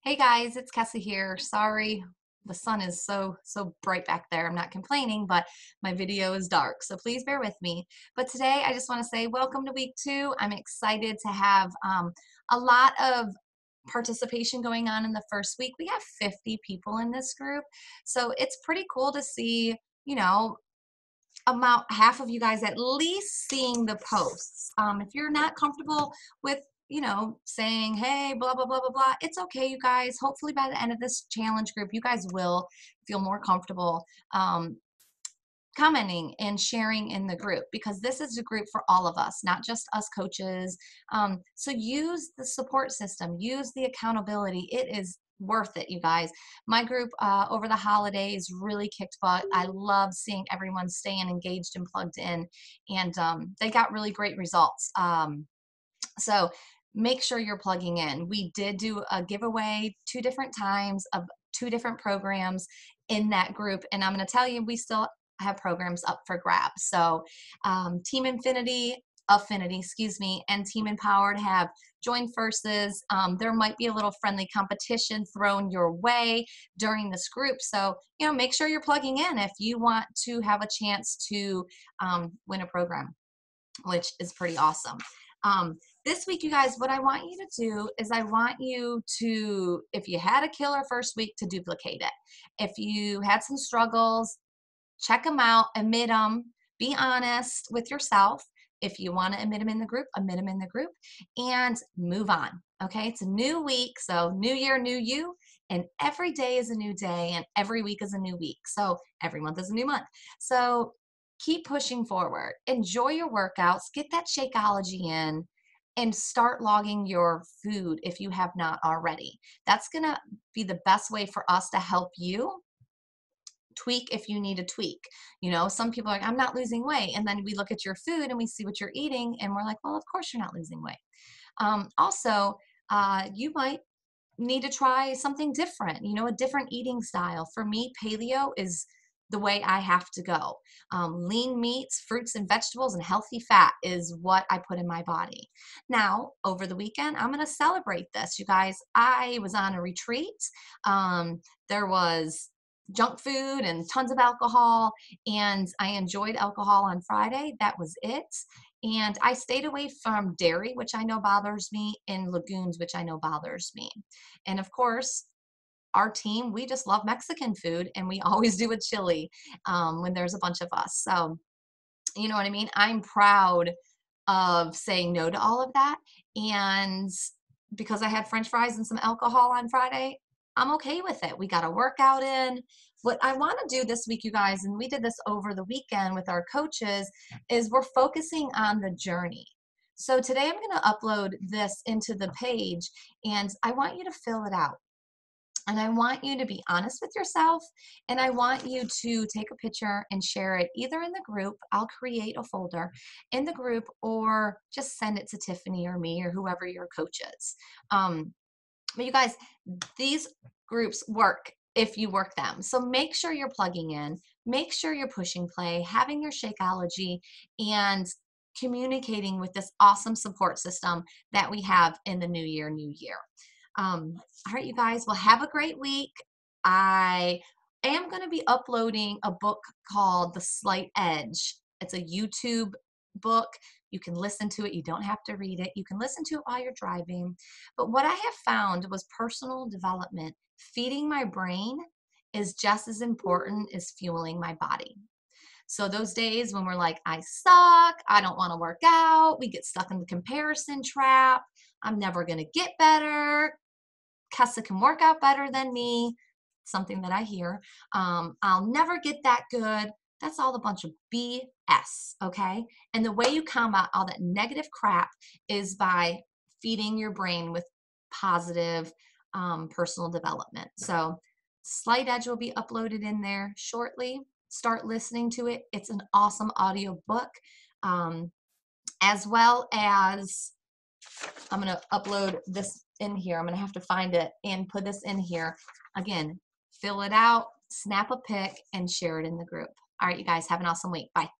Hey guys, it's Kessie here. Sorry, the sun is so bright back there. I'm not complaining, but my video is dark, so please bear with me. But today I just want to say welcome to week 2. I'm excited to have a lot of participation going on in the first week. We have 50 people in this group, so it's pretty cool to see, about half of you guys at least seeing the posts. If you're not comfortable with, saying, hey, blah, blah, blah, blah, blah, it's okay, you guys. Hopefully by the end of this challenge group, you guys will feel more comfortable commenting and sharing in the group, because this is a group for all of us, not just us coaches. So use the support system, use the accountability. It is worth it, you guys. My group over the holidays really kicked butt. I love seeing everyone staying engaged and plugged in, and they got really great results. So make sure you're plugging in. We did do a giveaway 2 different times of 2 different programs in that group, and I'm going to tell you, we still have programs up for grabs. So Team Affinity, excuse me, and Team Empowered have joined forces. There might be a little friendly competition thrown your way during this group. So, make sure you're plugging in if you want to have a chance to win a program, which is pretty awesome. This week, you guys, what I want you to do is I want you to, if you had a killer first week, to duplicate it. If you had some struggles, check them out, admit them, be honest with yourself. If you want to admit them in the group, admit them in the group, and move on. Okay, it's a new week, so new year, new you, and every day is a new day, and every week is a new week. So every month is a new month. So keep pushing forward. Enjoy your workouts, get that Shakeology in, and start logging your food if you have not already. That's going to be the best way for us to help you tweak if you need a tweak. Some people are like, I'm not losing weight. And then we look at your food and we see what you're eating, and we're like, well, of course you're not losing weight. Also, you might need to try something different, a different eating style. For me, paleo is the way I have to go. Lean meats, fruits and vegetables, and healthy fat is what I put in my body. Now, over the weekend, I'm going to celebrate this. You guys, I was on a retreat. There was junk food and tons of alcohol, and I enjoyed alcohol on Friday. That was it. And I stayed away from dairy, which I know bothers me, and legumes, which I know bothers me. And of course, our team, we just love Mexican food, and we always do a chili when there's a bunch of us. So, you know what I mean? I'm proud of saying no to all of that. And because I had French fries and some alcohol on Friday, I'm okay with it. We got a workout in. What I want to do this week, you guys, and we did this over the weekend with our coaches, is we're focusing on the journey. So today I'm going to upload this into the page, and I want you to fill it out. And I want you to be honest with yourself, and I want you to take a picture and share it either in the group. I'll create a folder in the group, or just send it to Tiffany or me or whoever your coach is. But you guys, these groups work if you work them. So make sure you're plugging in, make sure you're pushing play, having your Shakeology, and communicating with this awesome support system that we have in the new year, new year. All right, you guys, well, have a great week. I am going to be uploading a book called The Slight Edge. It's a YouTube book. You can listen to it. You don't have to read it. You can listen to it while you're driving. But what I have found was personal development. Feeding my brain is just as important as fueling my body. So those days when we're like, I suck, I don't want to work out, we get stuck in the comparison trap. I'm never going to get better. Kessa can work out better than me. Something that I hear. I'll never get that good. That's all a bunch of BS, okay? And the way you combat all that negative crap is by feeding your brain with positive personal development. So Slight Edge will be uploaded in there shortly. Start listening to it. It's an awesome audio book, as well as I'm going to upload this in here. I'm going to have to find it and put this in here. Again, fill it out, snap a pic, and share it in the group. All right, you guys, have an awesome week. Bye.